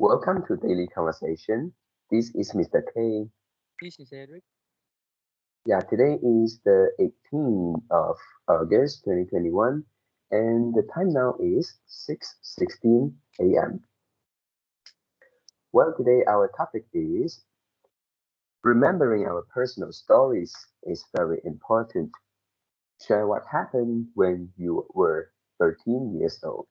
Welcome to Daily Conversation. This is Mr. K. This is Edric. Yeah, today is the 18th of August 2021, and the time now is 6:16 a.m. Well, today our topic is remembering our personal stories is very important. Share what happened when you were 13 years old.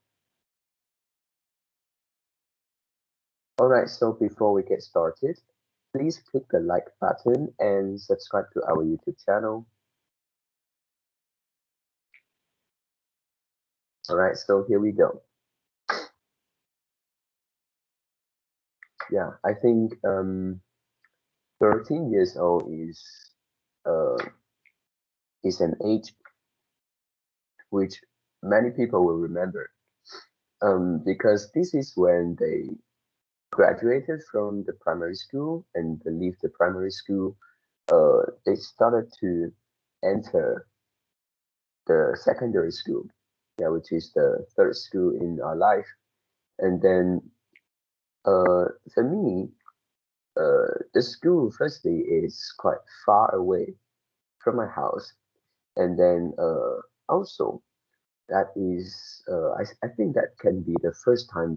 Alright, so before we get started, please click the like button and subscribe to our YouTube channel. Alright, so here we go. Yeah, I think 13 years old uh, is an age which many people will remember because this is when they graduated from the primary school and they leave the primary school. They started to enter the secondary school, yeah, which is the third school in our life. And then for me, the school firstly is quite far away from my house, and then also that is I think that can be the first time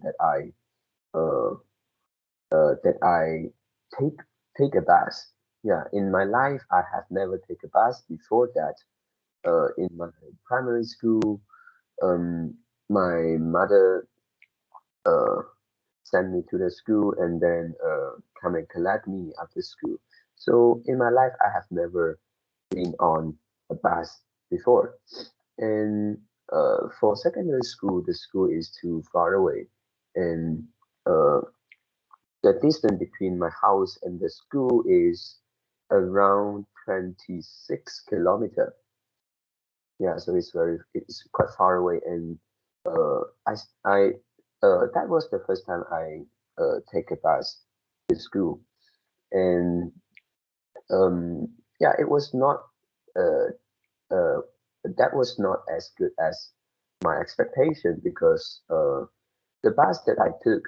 uh, that I take take a bus. Yeah, in my life I have never taken a bus before that. In my primary school, um, my mother uh, sent me to the school and then come and collect me after school. So in my life I have never been on a bus before. And for secondary school, the school is too far away, and uh, the distance between my house and the school is around 26 kilometer. Yeah, so it's quite far away, and uh, I s- I that was the first time I take a bus to school, and yeah, it was not uh, uh, that was not as good as my expectation because the bus that I took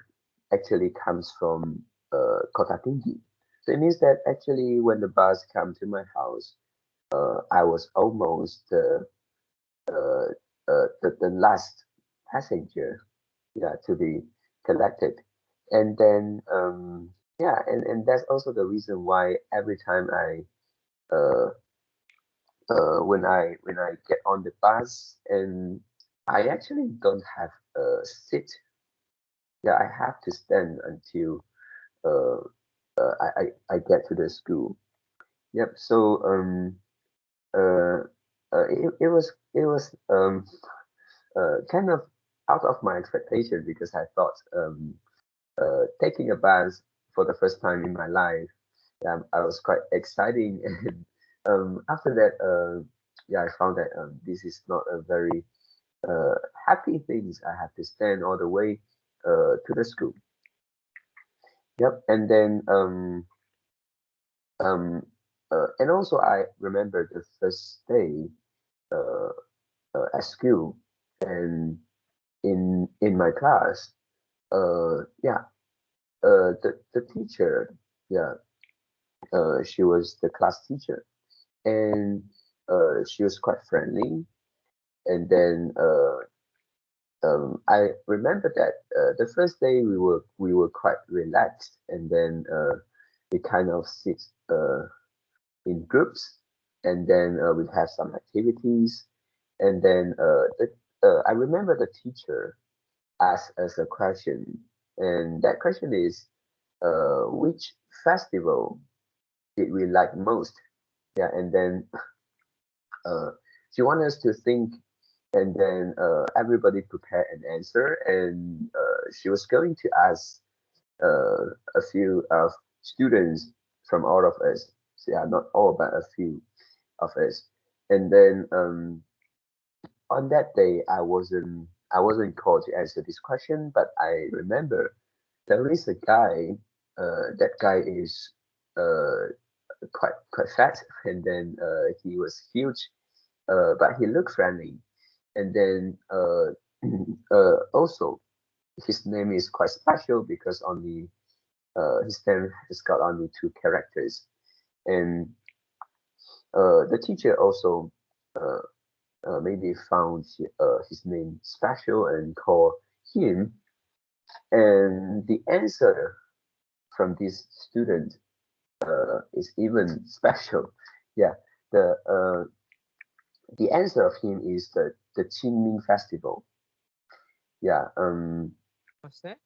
actually comes from Kota Tinggi. So it means that actually when the bus came to my house, I was almost uh, the last passenger, yeah, to be collected. And then yeah, and that's also the reason why every time uh, when I get on the bus and I actually don't have a seat. Yeah, I have to stand until uh, I get to the school. Yep. So uh, it was kind of out of my expectation because I thought taking a bus for the first time in my life, yeah, I was quite exciting. And after that, yeah, I found that this is not a very uh, happy things. I have to stand all the way to the school. Yep. And then um, and also I remember the first day uh, at school and in my class. Yeah. The teacher. Yeah. She was the class teacher, and she was quite friendly. And then I remember that the first day we were quite relaxed, and then we kind of sit in groups, and then we have some activities, and then I remember the teacher asked us a question, and that question is, which festival did we like most? Yeah, and then uh, she wanted us to think, and then everybody prepared an answer, and she was going to ask a few of students from all of us. So, yeah, not all, but a few of us. And then on that day, I wasn't called to answer this question, but I remember there is a guy. That guy is uh, quite fat, and then he was huge, but he looked friendly. And then also his name is quite special because only his name has got only two characters, and the teacher also uh, maybe found his name special and called him. And the answer from this student is even special. Yeah, the answer of him is the Qingming Festival. Yeah, What's that?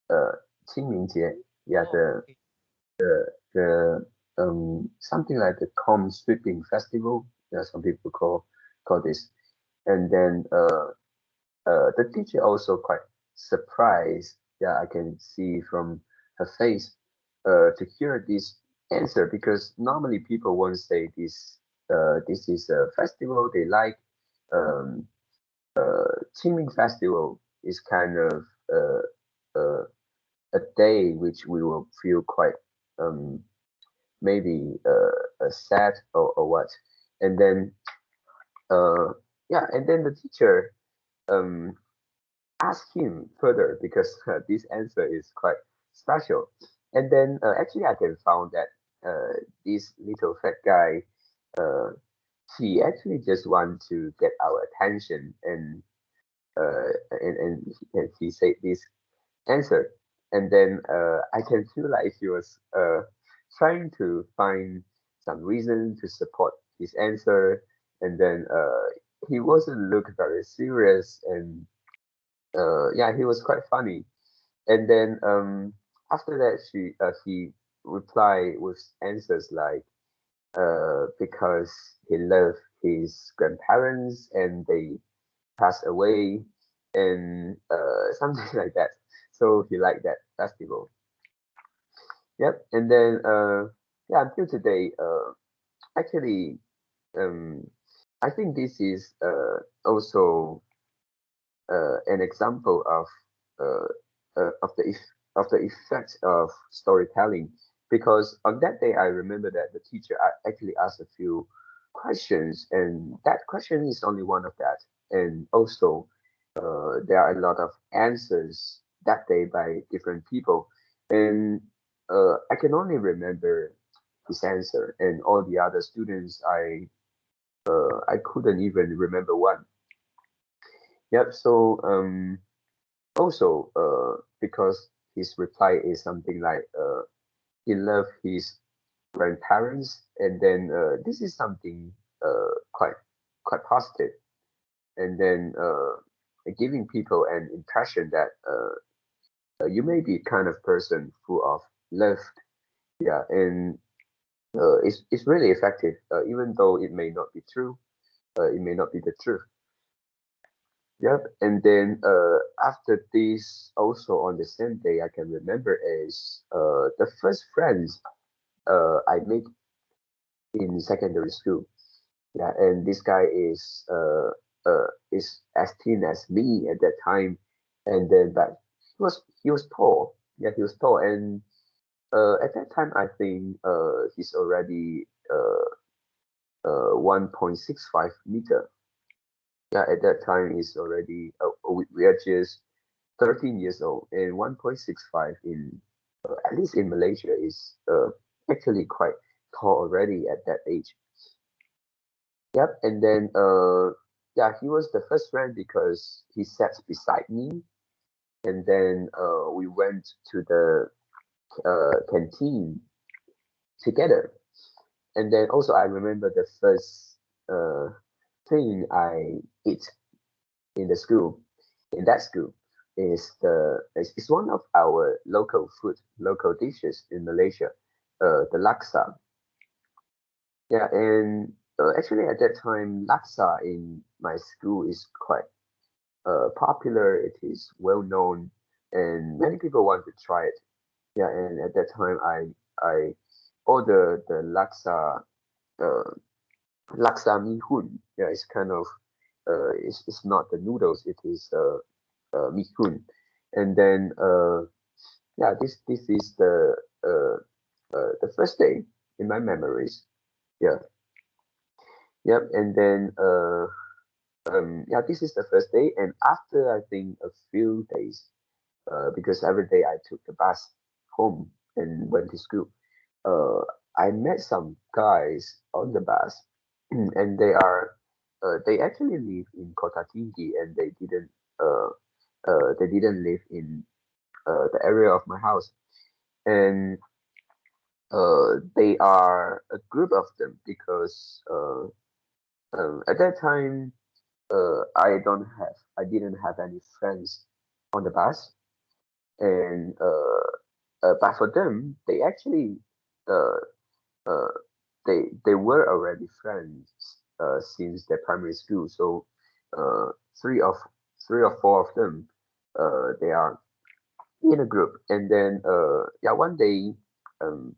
uh, 清明节. Yeah, Oh, okay. the something like the Calm Sweeping Festival. Yeah, some people call this. And then the teacher also quite surprised. Yeah, I can see from her face to hear this answer, because normally people won't say this is a festival they like. Um, Qingming Festival is kind of uh, uh, a day which we will feel quite um, maybe sad or what. And then yeah, and then the teacher um, ask him further because this answer is quite special. And then actually I can found that this little fat guy, uh, he actually just want to get our attention, uh, and he said this answer. And then I can feel like he was trying to find some reason to support his answer. And then he wasn't look very serious, and yeah, he was quite funny. And then after that, he replied with answers like because he loved his grandparents and they passed away, and something like that. So he liked that festival. Yep. And then yeah, until today, actually, um, I think this is also an example uh, of of the effect of storytelling. Because on that day, I remember that the teacher actually asked a few questions, and that question is only one of that. And also, there are a lot of answers that day by different people, and I can only remember his answer, and all the other students, I couldn't even remember one. Yep. So also, because his reply is something like he loved his grandparents, and then this is something quite positive, and then giving people an impression that you may be kind of person full of love. Yeah, and it's really effective, even though it may not be true. It may not be the truth. Yep. And then after this, also on the same day, I can remember is the first friends I made in secondary school. Yeah, and this guy is as thin as me at that time, and then but he was tall. Yeah, he was tall, and at that time I think he's already 1.65 meter. Yeah, at that time he's already we are just 13 years old, and 1.65 in at least in Malaysia is actually quite tall already at that age. Yep, and then yeah, he was the first friend because he sat beside me, and then we went to the canteen together. And then also I remember the first uh, thing I eat in the school, in that school, is one of our local food, local dishes in Malaysia, the laksa. Yeah, and actually at that time, laksa in my school is quite popular. It is well known, and many people want to try it. Yeah, and at that time, I ordered the uh, laksa mi hun. Yeah, it's kind of it's not the noodles. It is mi hun, and then yeah, this is the first day in my memories. Yeah, yep, and then yeah, this is the first day, and after I think a few days, because every day I took the bus home and went to school. Uh, I met some guys on the bus, and they actually live in Kota Tinggi, and uh, they didn't live in the area of my house, and they are a group of them because at that time I didn't have any friends on the bus, and but for them they actually uh, uh, they were already friends since their primary school. So uh, three of three or four of them they are in a group, and then yeah, one day um,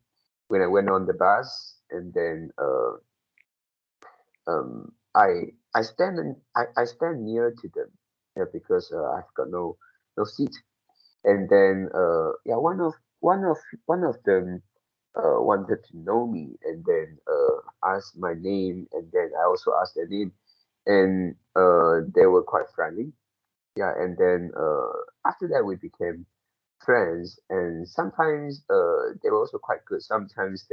when I went on the bus, and then I stand near to them, yeah, because I've got no seat, and then yeah, one of them wanted to know me, and then asked my name, and then I also asked their name, and they were quite friendly, yeah, and then after that we became friends, and sometimes they were also quite good. Sometimes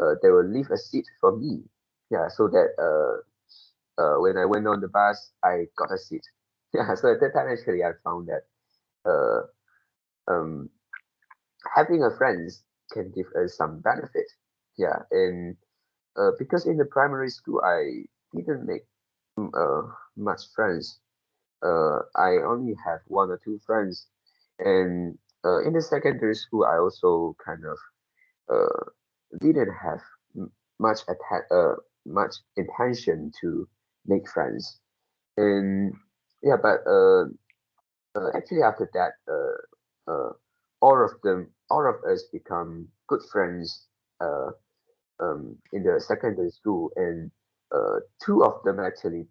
uh, they will leave a seat for me, yeah, so that when I went on the bus, I got a seat. Yeah, so at that time actually I found that uh, um, having a friends can give us some benefit. Yeah, and because in the primary school I didn't make much friends. I only have one or two friends, and in the secondary school I also kind of uh, didn't have much intention to make friends. And yeah, but actually after that, all of us become good friends in the secondary school, and two of them actually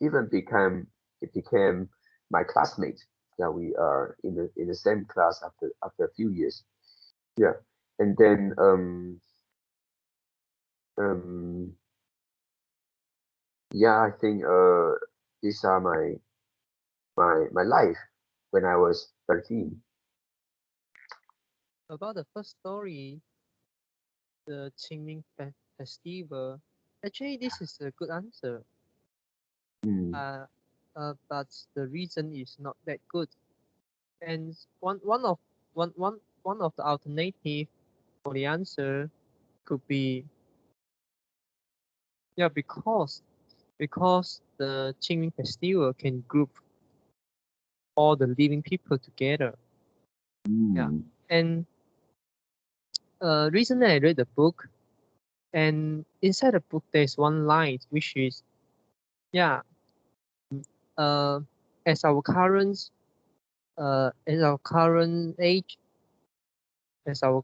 even became my classmates. Yeah, we are in the same class after a few years. Yeah, and then um yeah, I think these are my life when I was 13. About the first story, the Qingming Festival. Actually, this is a good answer. Mm, Uh, but the reason is not that good. And one of the alternative for the answer could be, yeah, because the Qingming Festival can group all the living people together. Yeah. mm, And recently I read a book, and inside the book there's one line which is, yeah, uh, as our current age, as our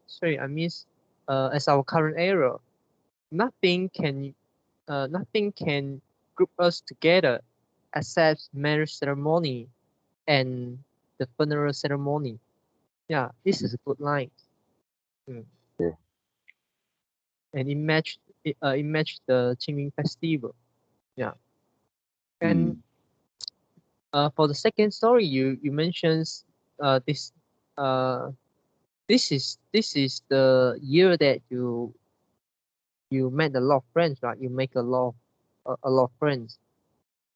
sorry, I miss as our current era, nothing can nothing can group us together except marriage ceremony and the funeral ceremony. Yeah, this is a good line. Mm. yeah, And it matched the Qingming festival. Yeah. And mm, for the second story, you mentioned this uh this is the year that you met a lot of friends, right? You make a lot of friends.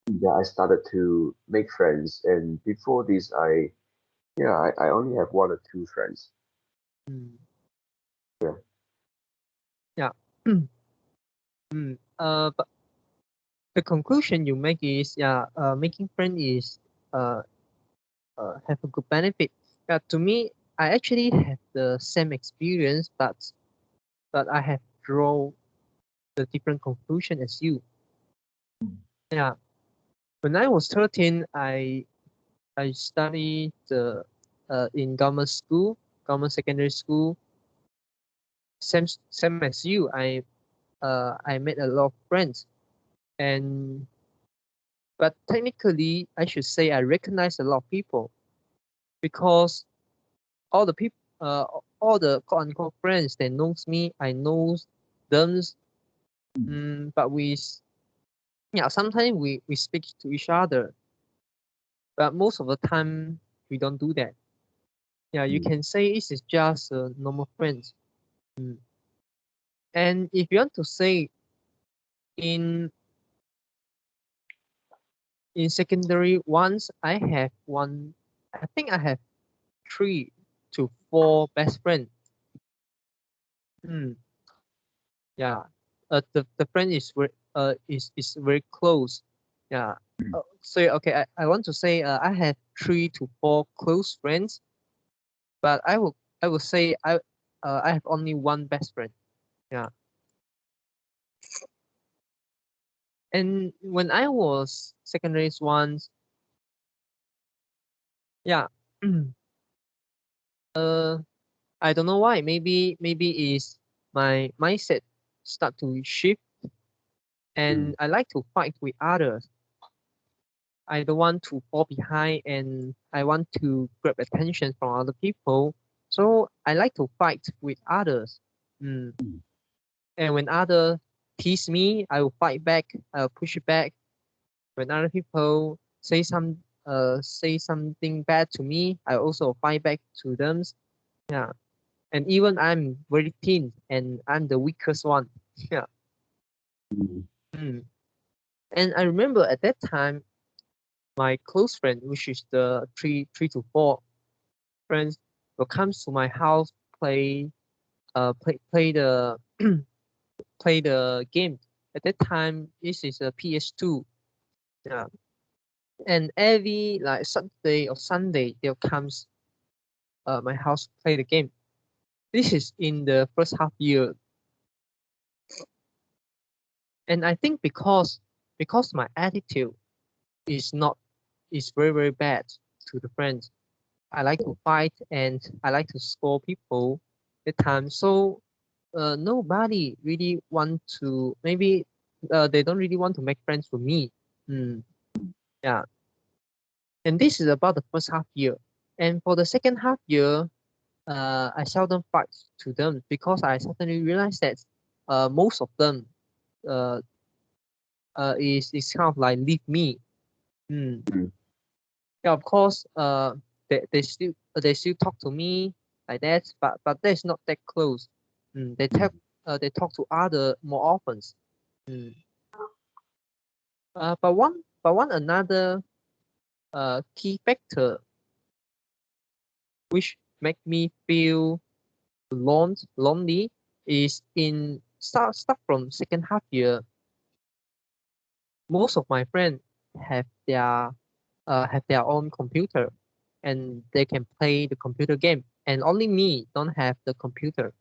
yeah. I started to make friends, and before this, I only have one or two friends. Mm. Yeah. Yeah. But the conclusion you make is, yeah, making friends is uh, have a good benefit. Yeah, to me, I actually have the same experience, but I have drawn the different conclusion as you. Yeah, when I was 13, I studied in government secondary school. Same as you. I made a lot of friends, and but technically I should say I recognize a lot of people because all the people all the quote unquote friends that knows me, I know them But sometimes we speak to each other, but most of the time we don't do that. Yeah, you can say it is just a normal friends. And if you want to say in secondary ones, I think I have 3 to 4 best friends. Yeah, the friend is very close. Yeah. So okay, I want to say I have 3 to 4 close friends, but I will say I have only one best friend. Yeah. And when I was secondary ones, yeah, I don't know why. Maybe is my mindset start to shift, and I like to fight with others. I don't want to fall behind, and I want to grab attention from other people. So I like to fight with others. And when others tease me, I will fight back. I'll push it back. When other people say something bad to me, I also fight back to them. Yeah. And even I'm very thin and I'm the weakest one. Yeah. Mm. And I remember at that time, my close friend, which is the 3 to 4 friends, will come to my house, play play the play the game. At that time, this is a PS2. Yeah. And every like Saturday or Sunday, they'll come my house to play the game. This is in the first half year. And I think because my attitude is not is very very bad to the friends. I like to fight and I like to score people at times. So nobody really want to they don't really want to make friends with me. Yeah. And this is about the first half year. And for the second half year, I seldom fight to them because I suddenly realized that most of them uh, is kind of like leave me. Yeah, of course, they still talk to me like that, but that's not that close. They talk to other more often. Mm. But one another key factor which make me feel lonely is in start from second half year. Most of my friends have their own computer and they can play the computer game, and only me don't have the computer.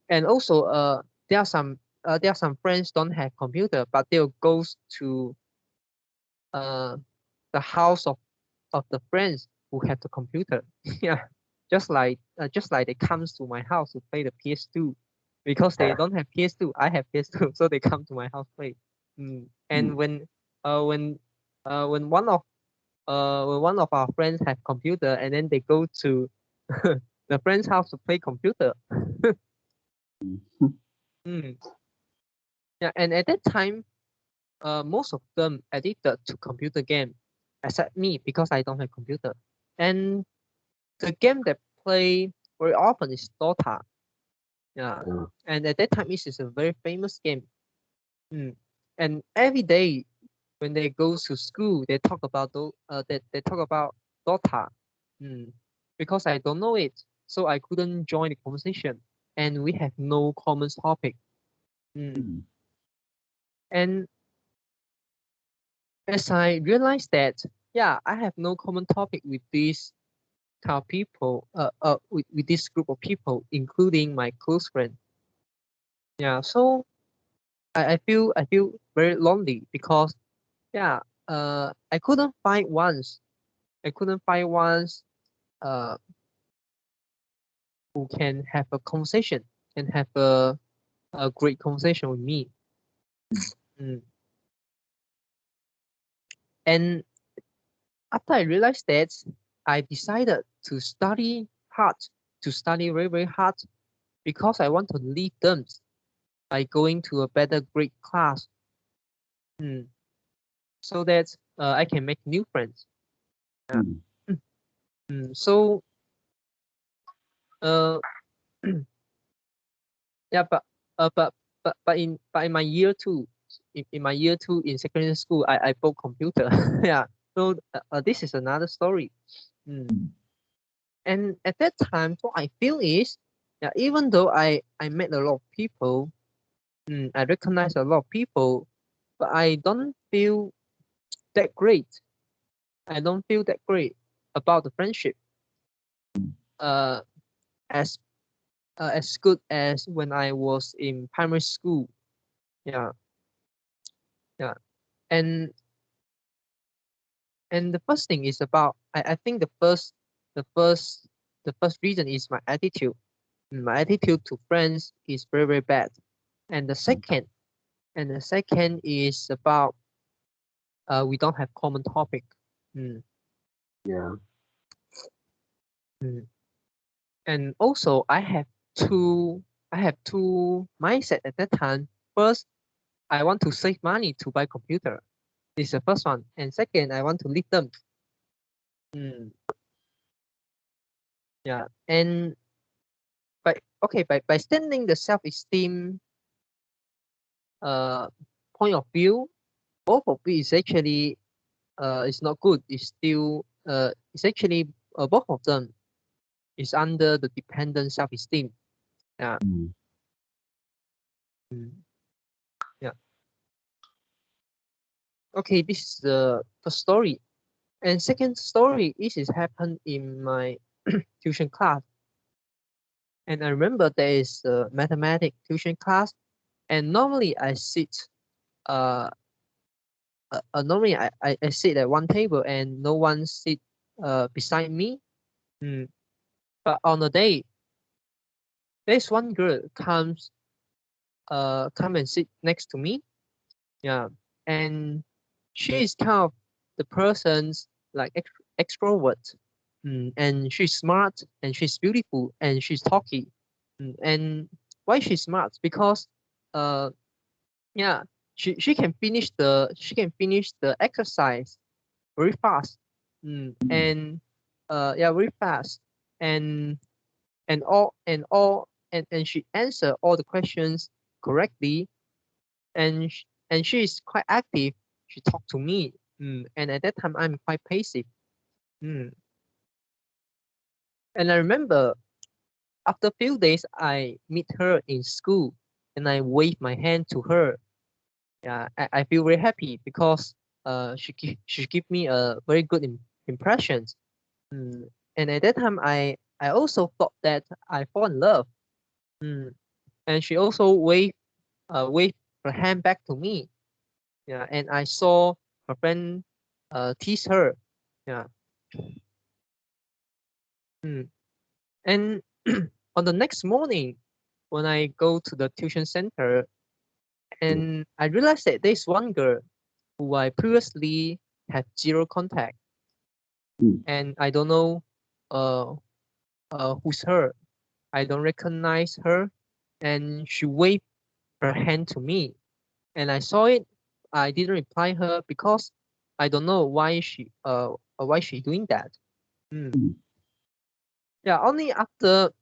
And also there are some friends don't have computer, but they'll go to uh the house of the friends who have the computer. Yeah, just like they comes to my house to play the PS2 because they don't have PS2. I have PS2, so they come to my house play. And uh when when one of our friends have computer, and then they go to the friend's house to play computer. Mm. Yeah, and at that time, most of them addicted to computer game, except me because I don't have computer. And the game that play very often is Dota. Yeah, and at that time it is a very famous game. And every day when they go to school, they talk about they talk about Dota. Because I don't know it, so I couldn't join the conversation, and we have no common topic. And as I realized that, yeah, I have no common topic with these kind of people, with this group of people, including my close friend. Yeah, so I feel very lonely because, yeah, I couldn't find once, I couldn't find once, uh, who can have a conversation, can have a great conversation with me. Mm. And after I realized that, I decided to study hard, to study very, very hard because I want to leave them. by going to a better grade class, so that I can make new friends. Yeah. So yeah, but in my year two, in my year two in secondary school, I bought computer. Yeah. So this is another story. And at that time, what I feel is, yeah, even though I met a lot of people, I recognize a lot of people, but I don't feel that great. I don't feel that great about the friendship. Uh, as as good as when I was in primary school. Yeah, yeah. And the first thing is about, I think the first the first reason is my attitude. My attitude to friends is very, very bad. And the second is about we don't have common topic. Mm, Yeah. mm. And also I have two mindset at that time. First, I want to save money to buy computer. This is the first one. And second, I want to leave them. Mm, yeah. And by standing the self-esteem uh point of view, both of it is actually it's not good. It's actually both of them is under the dependent self-esteem. Yeah. Mm, yeah. Okay, this is the first story. And second story is happened in my tuition class. And I remember there is a mathematics tuition class, and normally I sit uh, normally I sit at one table and no one sit beside me. Mm. But on a day, there's one girl come and sit next to me. Yeah, and she is kind of the person's like extrovert. And she's smart and she's beautiful and she's talky. And why she's smart? Because uh yeah, she can finish the exercise very fast. And yeah, very fast. And and she answer all the questions correctly. And she is quite active. She talked to me. And at that time I'm quite passive. Mm. And I remember after a few days I meet her in school and I wave my hand to her. Yeah, I feel very happy because she give me a very good impressions. And at that time I also thought that I fall in love. Mm. And she also wave her hand back to me. Yeah, and I saw her friend tease her. Yeah. Mm. And on the next morning, when I go to the tuition center, and I realized that there's one girl who I previously had zero contact, and I don't know uh, who's her. I don't recognize her, and she waved her hand to me, and I saw it. I didn't reply her because I don't know why she doing that. Mm. Yeah, only after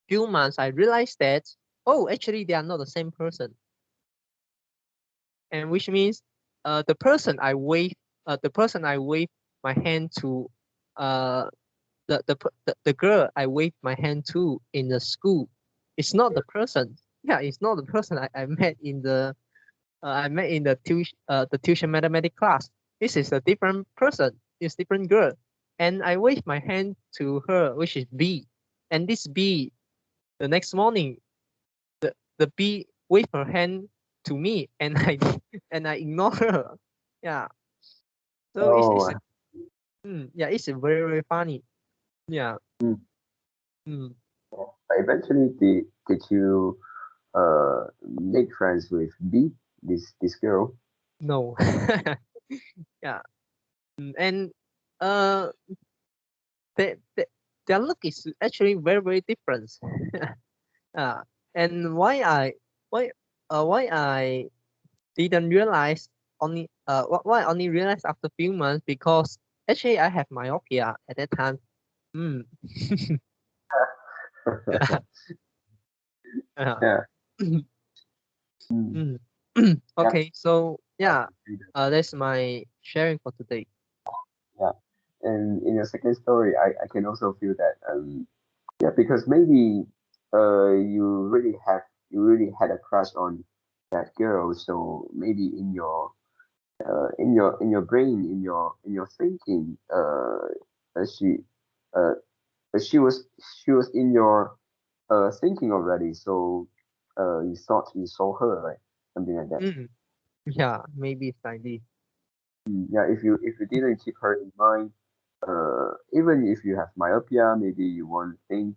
few months I realized that, oh, actually they are not the same person, and which means the person I wave my hand to, uh the girl I waved my hand to in the school, it's not the person. Yeah, it's not the person I met in the tuition mathematics class. This is a different person. It's different girl, and I waved my hand to her, which is B, and this B, the next morning, the B waved her hand to me, and I and I ignore her. Yeah, so Oh, yeah, it's very, very funny. Yeah. mm. Mm. Eventually, did you make friends with B, this girl? No. Yeah. And uh, the, the, their look is actually very, very different. uh, and why why I didn't realize why I only realized after a few months, because actually I have myopia at that time. Mm. Yeah. Yeah. Yeah. Mm. Mm. Yeah. Okay, so I yeah, can see that. that's my sharing for today. Yeah. And in your second story, I can also feel that yeah, because maybe you really had a crush on that girl, so maybe in your brain, in your thinking, she uh she was she was in your thinking already, so you thought you saw her, right? Something like that. Mm. Yeah, maybe it's like this. Yeah, if you didn't keep her in mind, even if you have myopia, maybe you won't think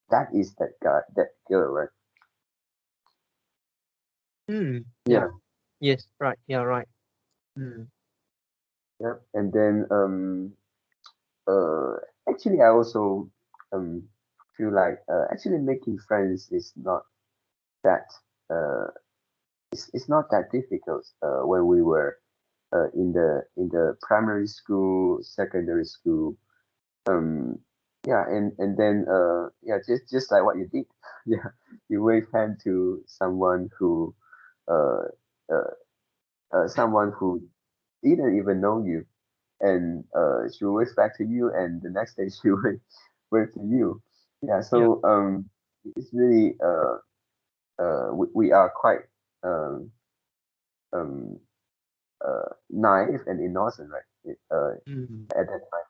that is that guy, that girl, right? Mm. Yeah. Yeah, Yes. Right. Yeah. Right. Mm. yeah. And then uh actually I also um feel like actually making friends is not that uh it's not that difficult when we were in the primary school, secondary school. Yeah, and then yeah, just like what you did. Yeah, you wave hand to uh, uh someone who didn't even know you, and she will wave back to you, and the next day she will wave to you. Yeah, Yeah. so it's really we are quite um um naive and innocent, right? Mm. At that time.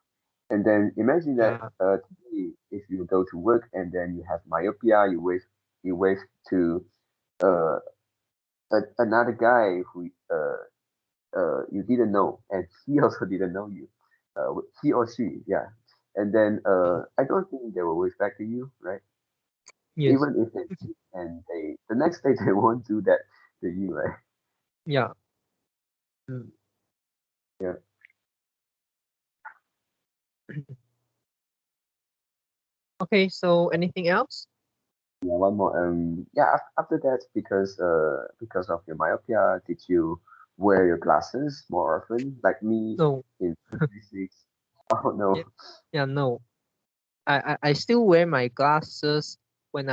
And then imagine that Yeah. today, if you go to work and then you have myopia, you wave to uh, another guy who you didn't know, and he also didn't know you. He or she, yeah. And then I don't think they will wave back to you, right? Yes. Even if they did, and they the next day they won't do that to you, right? Yeah. Mm. Yeah. Okay. So anything else? Yeah, one more. Yeah. After that, because of your myopia, did you wear your glasses more often, like me No. in primary six? Oh Yeah. no. Yeah. No. I still wear my glasses when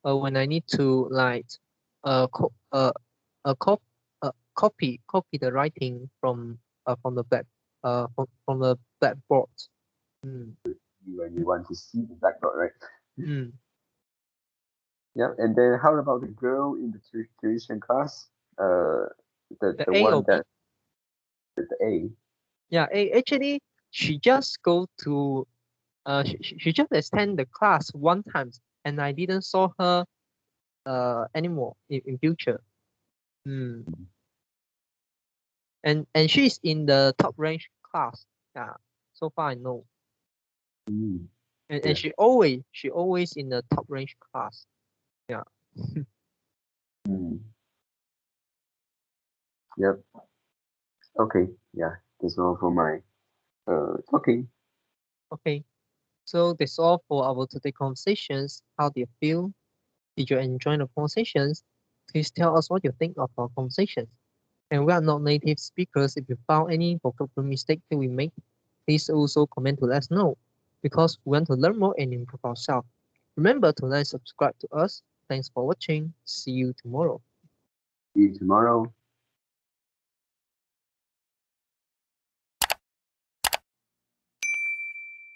when I need to like uh co- uh cop copy the writing from the from the blackboard. Mm. When you want to see the blackboard, right? Mm. Yeah. And then how about the girl in the tuition class? Uh, The the A or one B? that the A. Yeah, actually, she just go to she just attend the class one time, and I didn't saw her anymore in future. Mm. And she's in the top range class. Yeah, so far I know. Mm, And yeah. she always in the top range class. Yeah. Mm, yep. Okay. Yeah. That's all for my talking. Okay. So that's all for our today conversations. How do you feel? Did you enjoy the conversations? Please tell us what you think of our conversations. And we are not native speakers. If you found any vocabulary mistake that we make, please also comment to let us know, because we want to learn more and improve ourselves. Remember to like, subscribe to us. Thanks for watching. See you tomorrow. See you tomorrow.